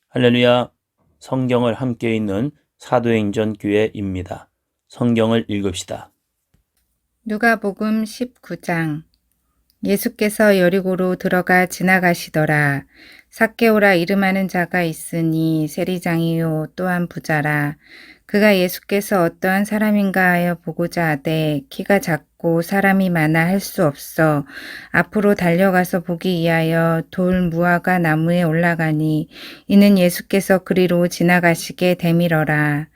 할렐루야. 성경을 함께 읽는 사도행전 교회입니다. 성경을 읽읍시다. 누가복음 19장. 예수께서 여리고로 들어가 지나가시더라. 삭개오라 이름하는 자가 있으니 세리장이요 또한 부자라. 그가 예수께서 어떠한 사람인가 하여 보고자 하되 키가 작고 사람이 많아 할 수 없어 앞으로 달려가서 보기 위하여 돌 무화과 나무에 올라가니 이는 예수께서 그리로 지나가시게 되밀어라.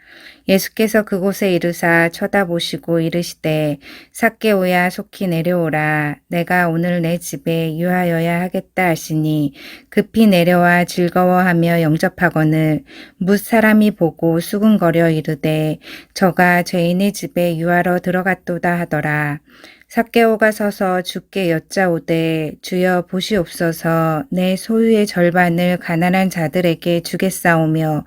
예수께서 그곳에 이르사 쳐다보시고 이르시되 삭개오야 속히 내려오라. 내가 오늘 내 집에 유하여야 하겠다 하시니 급히 내려와 즐거워하며 영접하거늘 뭇 사람이 보고 수군거려 이르되 저가 죄인의 집에 유하러 들어갔도다 하더라. 삭개오가 서서 주께 여짜오되 주여 보시옵소서 내 소유의 절반을 가난한 자들에게 주겠사오며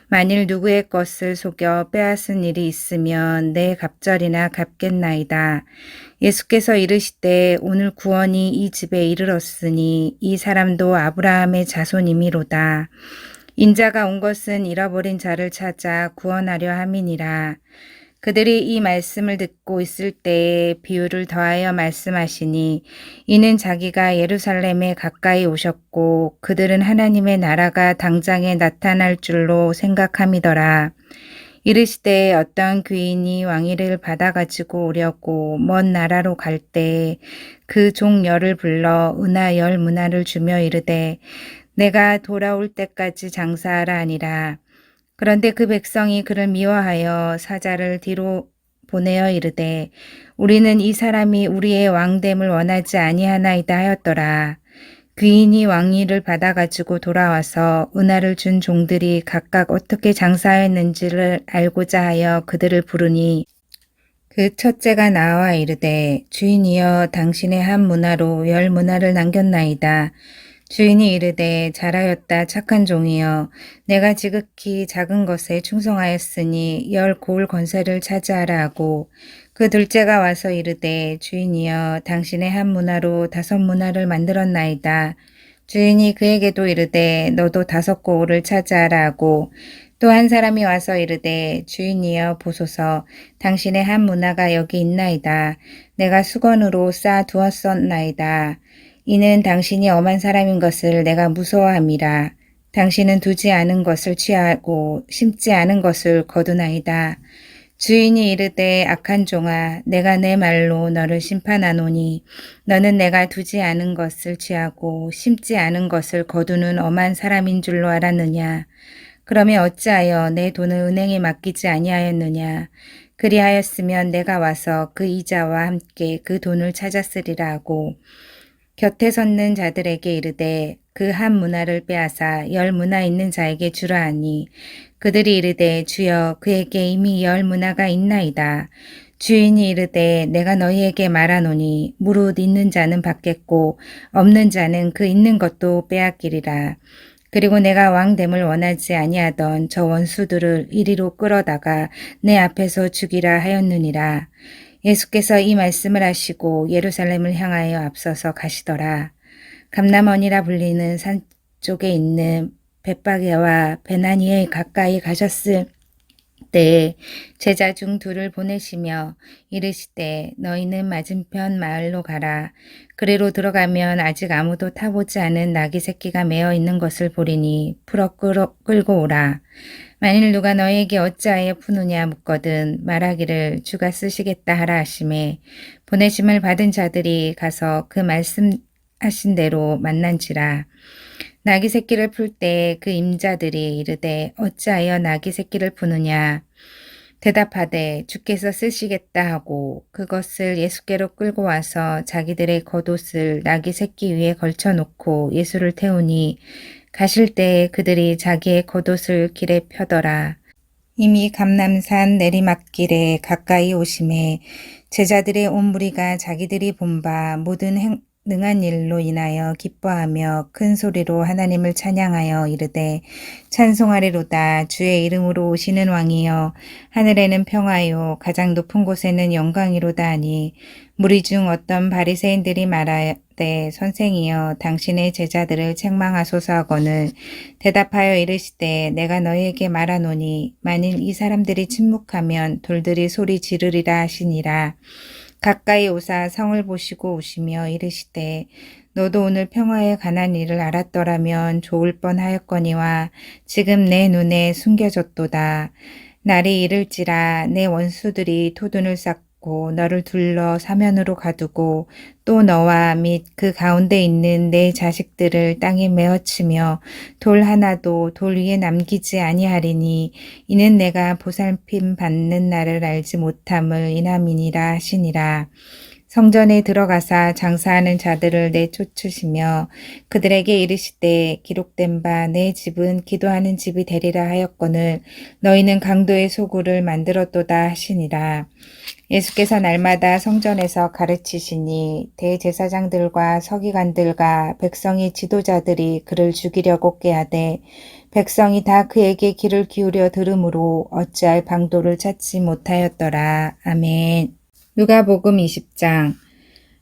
만일 누구의 것을 속여 빼앗은 일이 있으면 내 갑절이나 갚겠나이다. 예수께서 이르시되 오늘 구원이 이 집에 이르렀으니 이 사람도 아브라함의 자손이미로다. 인자가 온 것은 잃어버린 자를 찾아 구원하려 함이니라. 그들이 이 말씀을 듣고 있을 때에 비유를 더하여 말씀하시니 이는 자기가 예루살렘에 가까이 오셨고 그들은 하나님의 나라가 당장에 나타날 줄로 생각함이더라. 이르시되 어떤 귀인이 왕위를 받아가지고 오려고 먼 나라로 갈 때 그 종 열을 불러 은하 10문화를 주며 이르되 내가 돌아올 때까지 장사하라 하니라. 그런데 그 백성이 그를 미워하여 사자를 뒤로 보내어 이르되 우리는 이 사람이 우리의 왕됨을 원하지 아니하나이다 하였더라. 귀인이 왕위를 받아가지고 돌아와서 은하를 준 종들이 각각 어떻게 장사하였는지를 알고자 하여 그들을 부르니 그 첫째가 나와 이르되 주인이여 당신의 한 문화로 10문화를 남겼나이다. 주인이 이르되 잘하였다 착한 종이여 내가 지극히 작은 것에 충성하였으니 10 고을 권세를 차지하라 하고 그 둘째가 와서 이르되 주인이여 당신의 한 문화로 5문화를 만들었나이다. 주인이 그에게도 이르되 너도 5 고을을 차지하라 하고 또 한 사람이 와서 이르되 주인이여 보소서 당신의 한 문화가 여기 있나이다. 내가 수건으로 쌓아 두었었나이다. 이는 당신이 엄한 사람인 것을 내가 무서워함이라. 당신은 두지 않은 것을 취하고 심지 않은 것을 거두나이다. 주인이 이르되 악한 종아 내가 내 말로 너를 심판하노니 너는 내가 두지 않은 것을 취하고 심지 않은 것을 거두는 엄한 사람인 줄로 알았느냐. 그러면 어찌하여 내 돈을 은행에 맡기지 아니하였느냐. 그리하였으면 내가 와서 그 이자와 함께 그 돈을 찾았으리라 하고 곁에 섰는 자들에게 이르되 그 한 문화를 빼앗아 10 문화 있는 자에게 주라 하니 그들이 이르되 주여 그에게 이미 10 문화가 있나이다. 주인이 이르되 내가 너희에게 말하노니 무릇 있는 자는 받겠고 없는 자는 그 있는 것도 빼앗기리라. 그리고 내가 왕됨을 원하지 아니하던 저 원수들을 이리로 끌어다가 내 앞에서 죽이라 하였느니라. 예수께서 이 말씀을 하시고 예루살렘을 향하여 앞서서 가시더라. 감람원이라 불리는 산 쪽에 있는 벳바게와 베나니에 가까이 가셨을 때에 제자 중 2를 보내시며 이르시되 너희는 맞은편 마을로 가라. 그리로 들어가면 아직 아무도 타보지 않은 나귀 새끼가 매어 있는 것을 보리니 풀어 끌고 오라. 만일 누가 너희에게 어찌하여 푸느냐 묻거든 말하기를 주가 쓰시겠다 하라 하시매 보내심을 받은 자들이 가서 그 말씀하신 대로 만난지라. 나귀 새끼를 풀 때 그 임자들이 이르되 어찌하여 나귀 새끼를 푸느냐 대답하되 주께서 쓰시겠다 하고 그것을 예수께로 끌고 와서 자기들의 겉옷을 나귀 새끼 위에 걸쳐놓고 예수를 태우니 가실 때에 그들이 자기의 겉옷을 길에 펴더라. 이미 감람산 내리막길에 가까이 오심에 제자들의 온 무리가 자기들이 본 바 모든 능한 일로 인하여 기뻐하며 큰 소리로 하나님을 찬양하여 이르되 찬송하리로다. 주의 이름으로 오시는 왕이여, 하늘에는 평화요 가장 높은 곳에는 영광이로다 하니, 무리 중 어떤 바리새인들이 말하되 선생이여 당신의 제자들을 책망하소서 하거늘 대답하여 이르시되 내가 너희에게 말하노니 만일 이 사람들이 침묵하면 돌들이 소리 지르리라 하시니라. 가까이 오사 성을 보시고 오시며 이르시되 너도 오늘 평화에 관한 일을 알았더라면 좋을 뻔하였거니와 지금 내 눈에 숨겨졌도다. 날이 이를지라 내 원수들이 토둔을 쌓고 너를 둘러 사면으로 가두고 또 너와 및 그 가운데 있는 내 자식들을 땅에 메어치며 돌 하나도 돌 위에 남기지 아니하리니 이는 내가 보살핌 받는 날을 알지 못함을 인함이니라 하시니라. 성전에 들어가사 장사하는 자들을 내쫓으시며 그들에게 이르시되 기록된 바 내 집은 기도하는 집이 되리라 하였거늘 너희는 강도의 소굴을 만들었도다 하시니라. 예수께서 날마다 성전에서 가르치시니 대제사장들과 서기관들과 백성의 지도자들이 그를 죽이려고 꾀하되 백성이 다 그에게 귀를 기울여 들으므로 어찌할 방도를 찾지 못하였더라. 아멘. 누가복음 20장.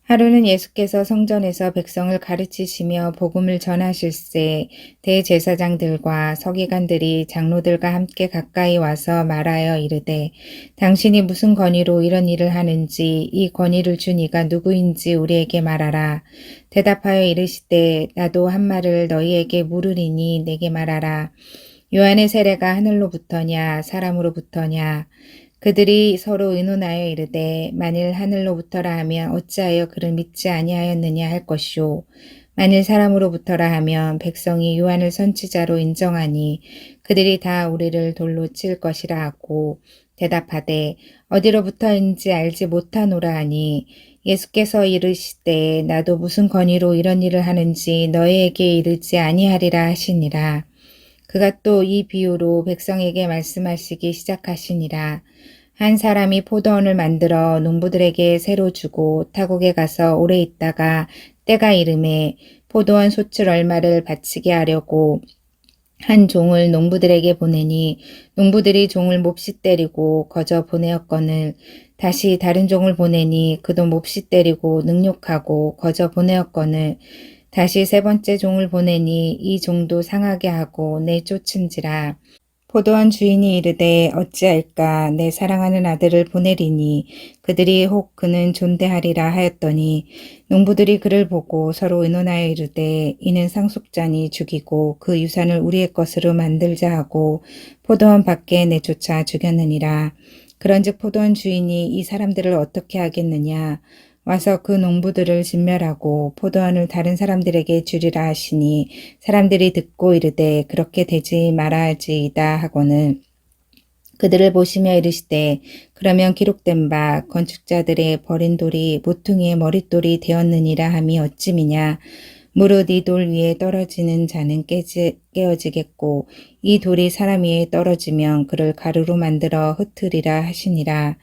하루는 예수께서 성전에서 백성을 가르치시며 복음을 전하실세 대제사장들과 서기관들이 장로들과 함께 가까이 와서 말하여 이르되 당신이 무슨 권위로 이런 일을 하는지 이 권위를 준 이가 누구인지 우리에게 말하라. 대답하여 이르시되 나도 한 말을 너희에게 물으리니 내게 말하라. 요한의 세례가 하늘로부터냐 사람으로부터냐. 그들이 서로 의논하여 이르되 만일 하늘로부터라 하면 어찌하여 그를 믿지 아니하였느냐 할 것이요 만일 사람으로부터라 하면 백성이 요한을 선지자로 인정하니 그들이 다 우리를 돌로 칠 것이라 하고 대답하되 어디로부터인지 알지 못하노라 하니 예수께서 이르시되 나도 무슨 권위로 이런 일을 하는지 너희에게 이르지 아니하리라 하시니라. 그가 또 이 비유로 백성에게 말씀하시기 시작하시니라. 한 사람이 포도원을 만들어 농부들에게 새로 주고 타국에 가서 오래 있다가 때가 이름에 포도원 소출 얼마를 바치게 하려고 한 종을 농부들에게 보내니 농부들이 종을 몹시 때리고 거저 보내었거늘 다시 다른 종을 보내니 그도 몹시 때리고 능욕하고 거저 보내었거늘 다시 세 번째 종을 보내니 이 종도 상하게 하고 내쫓은지라. 포도원 주인이 이르되 어찌할까 내 사랑하는 아들을 보내리니 그들이 혹 그는 존대하리라 하였더니 농부들이 그를 보고 서로 의논하여 이르되 이는 상속자니 죽이고 그 유산을 우리의 것으로 만들자 하고 포도원 밖에 내쫓아 죽였느니라. 그런즉 포도원 주인이 이 사람들을 어떻게 하겠느냐. 와서 그 농부들을 진멸하고 포도원을 다른 사람들에게 주리라 하시니 사람들이 듣고 이르되 그렇게 되지 말아야지이다 하고는 그들을 보시며 이르시되 그러면 기록된 바 건축자들의 버린 돌이 모퉁이의 머릿돌이 되었느니라 함이 어찌미냐. 무릇 이 돌 위에 떨어지는 자는 깨어지겠고 이 돌이 사람 위에 떨어지면 그를 가루로 만들어 흩으리라 하시니라.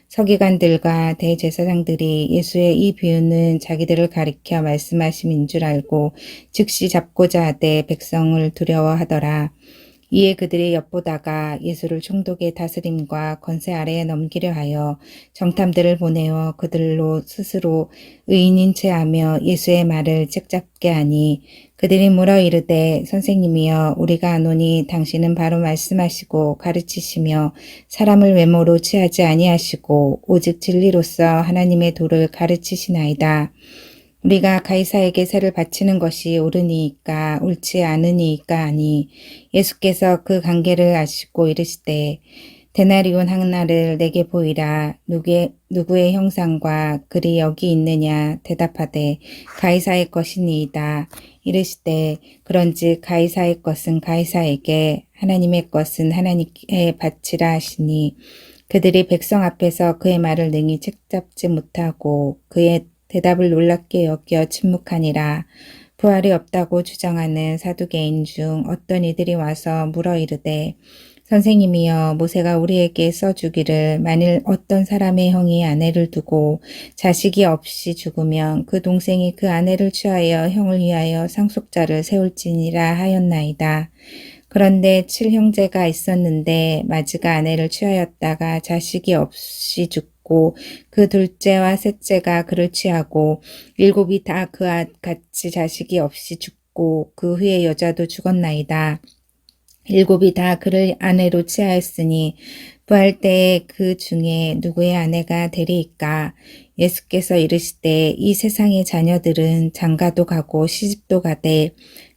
서기관들과 대제사장들이 예수의 이 비유는 자기들을 가리켜 말씀하심인 줄 알고 즉시 잡고자 하되 백성을 두려워하더라. 이에 그들이 엿보다가 예수를 총독의 다스림과 권세 아래에 넘기려 하여 정탐들을 보내어 그들로 스스로 의인인 채 하며 예수의 말을 책잡게 하니 그들이 물어 이르되 선생님이여 우리가 아노니 당신은 바로 말씀하시고 가르치시며 사람을 외모로 취하지 아니하시고 오직 진리로서 하나님의 도를 가르치시나이다. 우리가 가이사에게 세를 바치는 것이 옳으니이까 옳지 않으니이까 하니 예수께서 그 관계를 아시고 이르시되 데나리온 하나를 내게 보이라. 누구의 형상과 글이 여기 있느냐 대답하되 가이사의 것이니이다. 이르시되 그런즉 가이사의 것은 가이사에게 하나님의 것은 하나님께 바치라 하시니 그들이 백성 앞에서 그의 말을 능히 책잡지 못하고 그의 대답을 놀랍게 여겨 침묵하니라. 부활이 없다고 주장하는 사두개인 중 어떤 이들이 와서 물어 이르되 선생님이여, 모세가 우리에게 써주기를 만일 어떤 사람의 형이 아내를 두고 자식이 없이 죽으면 그 동생이 그 아내를 취하여 형을 위하여 상속자를 세울지니라 하였나이다. 그런데 7형제가 있었는데 마지가 아내를 취하였다가 자식이 없이 죽고 그 둘째와 셋째가 그를 취하고 7이 다 그와 같이 자식이 없이 죽고 그 후에 여자도 죽었나이다. 7이 다 그를 아내로 취하였으니 부활 때에 그 중에 누구의 아내가 되리이까? 예수께서 이르시되 이 세상의 자녀들은 장가도 가고 시집도 가되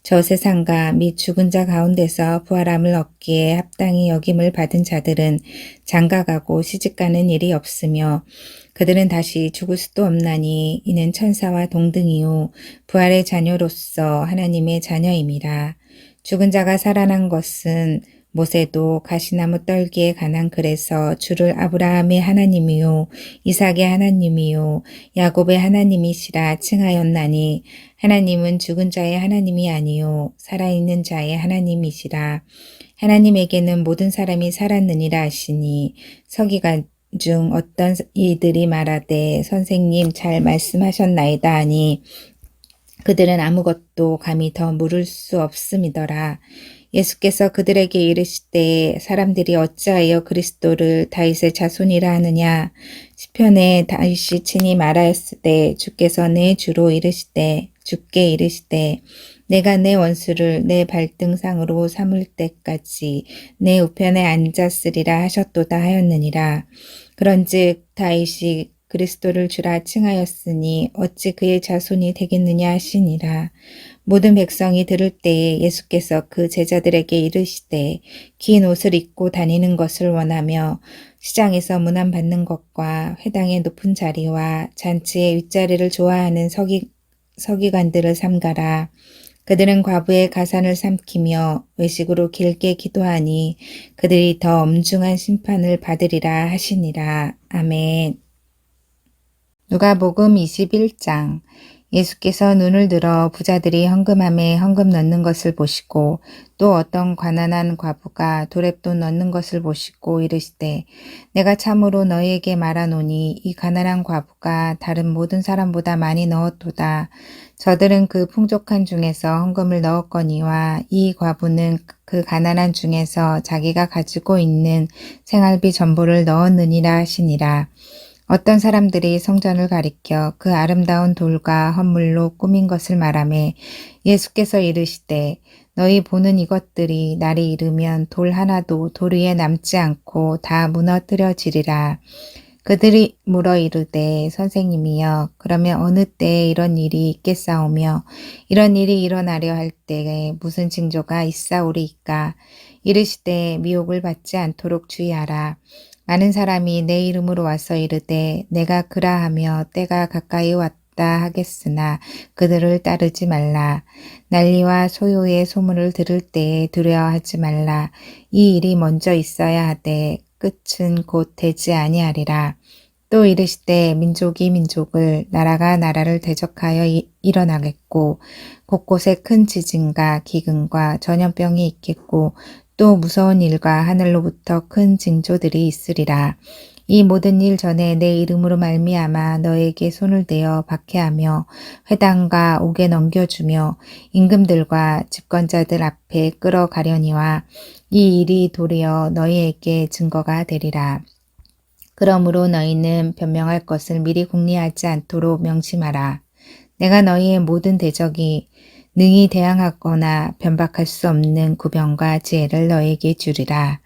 저 세상과 및 죽은 자 가운데서 부활함을 얻기에 합당히 여김을 받은 자들은 장가가고 시집가는 일이 없으며 그들은 다시 죽을 수도 없나니 이는 천사와 동등이요 부활의 자녀로서 하나님의 자녀임이라. 죽은 자가 살아난 것은 모세도 가시나무 떨기에 관한 글에서 주를 아브라함의 하나님이요 이삭의 하나님이요 야곱의 하나님이시라 칭하였나니 하나님은 죽은 자의 하나님이 아니요 살아있는 자의 하나님이시라. 하나님에게는 모든 사람이 살았느니라 하시니 서기관 중 어떤 이들이 말하되 선생님 잘 말씀하셨나이다 하니 그들은 아무것도 감히 더 물을 수 없음이더라. 예수께서 그들에게 이르시되 사람들이 어찌하여 그리스도를 다윗의 자손이라 하느냐. 시편에 다윗이 친히 말하였으되 주께서 내 주로 이르시되 주께 이르시되 내가 내 원수를 내 발등상으로 삼을 때까지 내 우편에 앉았으리라 하셨도다 하였느니라. 그런즉 다윗이 그리스도를 주라 칭하였으니 어찌 그의 자손이 되겠느냐 하시니라. 모든 백성이 들을 때에 예수께서 그 제자들에게 이르시되 긴 옷을 입고 다니는 것을 원하며 시장에서 문안받는 것과 회당의 높은 자리와 잔치의 윗자리를 좋아하는 서기관들을 삼가라. 그들은 과부의 가산을 삼키며 외식으로 길게 기도하니 그들이 더 엄중한 심판을 받으리라 하시니라. 아멘. 누가복음 21장. 예수께서 눈을 들어 부자들이 헌금함에 헌금 넣는 것을 보시고 또 어떤 가난한 과부가 도랩돈 넣는 것을 보시고 이르시되 내가 참으로 너희에게 말하노니 이 가난한 과부가 다른 모든 사람보다 많이 넣었도다. 저들은 그 풍족한 중에서 헌금을 넣었거니와 이 과부는 그 가난한 중에서 자기가 가지고 있는 생활비 전부를 넣었느니라 하시니라. 어떤 사람들이 성전을 가리켜 그 아름다운 돌과 헌물로 꾸민 것을 말하매 예수께서 이르시되 너희 보는 이것들이 날이 이르면 돌 하나도 돌 위에 남지 않고 다 무너뜨려지리라. 그들이 물어 이르되 선생님이여 그러면 어느 때에 이런 일이 있겠사오며 이런 일이 일어나려 할 때에 무슨 징조가 있사오리이까. 이르시되 미혹을 받지 않도록 주의하라. 많은 사람이 내 이름으로 와서 이르되 내가 그라하며 때가 가까이 왔다 하겠으나 그들을 따르지 말라. 난리와 소요의 소문을 들을 때에 두려워하지 말라. 이 일이 먼저 있어야 하되 끝은 곧 되지 아니하리라. 또 이르시되 민족이 민족을 나라가 나라를 대적하여 일어나겠고 곳곳에 큰 지진과 기근과 전염병이 있겠고 또 무서운 일과 하늘로부터 큰 징조들이 있으리라. 이 모든 일 전에 내 이름으로 말미암아 너에게 손을 대어 박해하며 회당과 옥에 넘겨주며 임금들과 집권자들 앞에 끌어가려니와 이 일이 도리어 너희에게 증거가 되리라. 그러므로 너희는 변명할 것을 미리 궁리하지 않도록 명심하라. 내가 너희의 모든 대적이 능히 대항하거나 변박할 수 없는 구병과 지혜를 너에게 주리라.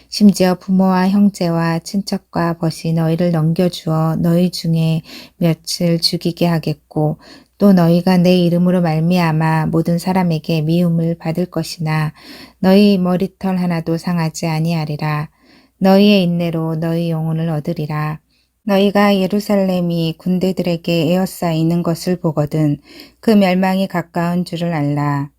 심지어 부모와 형제와 친척과 벗이 너희를 넘겨주어 너희 중에 몇을 죽이게 하겠고 또 너희가 내 이름으로 말미암아 모든 사람에게 미움을 받을 것이나 너희 머리털 하나도 상하지 아니하리라. 너희의 인내로 너희 영혼을 얻으리라. 너희가 예루살렘이 군대들에게 에워싸이는 것을 보거든 그 멸망이 가까운 줄을 알라.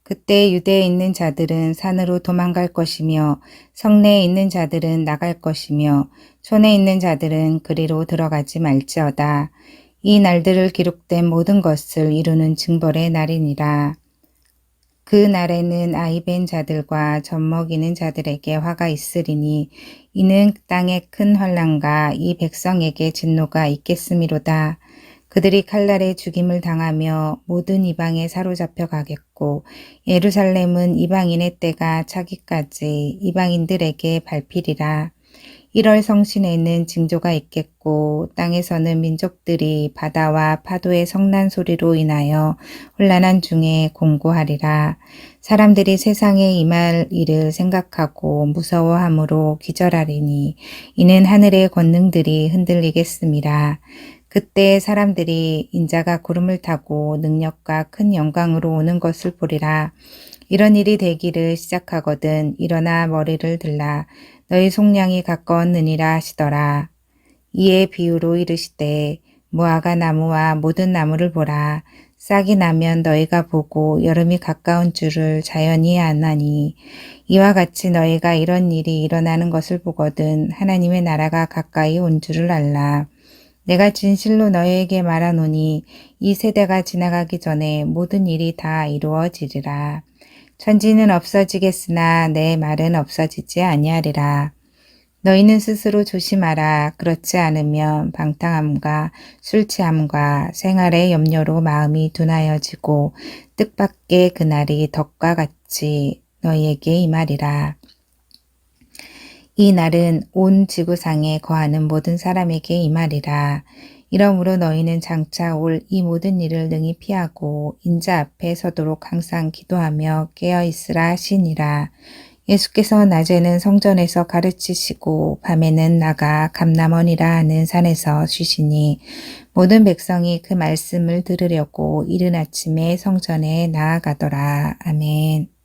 그때 유대에 있는 자들은 산으로 도망갈 것이며 성내에 있는 자들은 나갈 것이며 촌에 있는 자들은 그리로 들어가지 말지어다. 이 날들을 기록된 모든 것을 이루는 징벌의 날이니라. 그 날에는 아이벤 자들과 젖먹이는 자들에게 화가 있으리니 이는 땅의 큰 환난과 이 백성에게 진노가 있겠음이로다. 그들이 칼날에 죽임을 당하며 모든 이방에 사로잡혀 가겠고 예루살렘은 이방인의 때가 차기까지 이방인들에게 밟히리라. 1월 성신에는 징조가 있겠고 땅에서는 민족들이 바다와 파도의 성난 소리로 인하여 혼란한 중에 공고하리라. 사람들이 세상에 임할 일을 생각하고 무서워함으로 기절하리니 이는 하늘의 권능들이 흔들리겠음이라. 그때 사람들이 인자가 구름을 타고 능력과 큰 영광으로 오는 것을 보리라. 이런 일이 되기를 시작하거든 일어나 머리를 들라. 너희 속량이 가까웠느니라 하시더라. 이에 비유로 이르시되 무화과 나무와 모든 나무를 보라. 싹이 나면 너희가 보고 여름이 가까운 줄을 자연히 아나니 이와 같이 너희가 이런 일이 일어나는 것을 보거든 하나님의 나라가 가까이 온 줄을 알라. 내가 진실로 너희에게 말하노니 이 세대가 지나가기 전에 모든 일이 다 이루어지리라. 천지는 없어지겠으나 내 말은 없어지지 아니하리라. 너희는 스스로 조심하라. 그렇지 않으면 방탕함과 술취함과 생활의 염려로 마음이 둔하여지고 뜻밖의 그날이 덕과 같이 너희에게 임하리라. 이 날은 온 지구상에 거하는 모든 사람에게 임하리라. 이러므로 너희는 장차 올 이 모든 일을 능히 피하고 인자 앞에 서도록 항상 기도하며 깨어있으라 하시니라. 예수께서 낮에는 성전에서 가르치시고 밤에는 나가 감람원이라 하는 산에서 쉬시니 모든 백성이 그 말씀을 들으려고 이른 아침에 성전에 나아가더라. 아멘.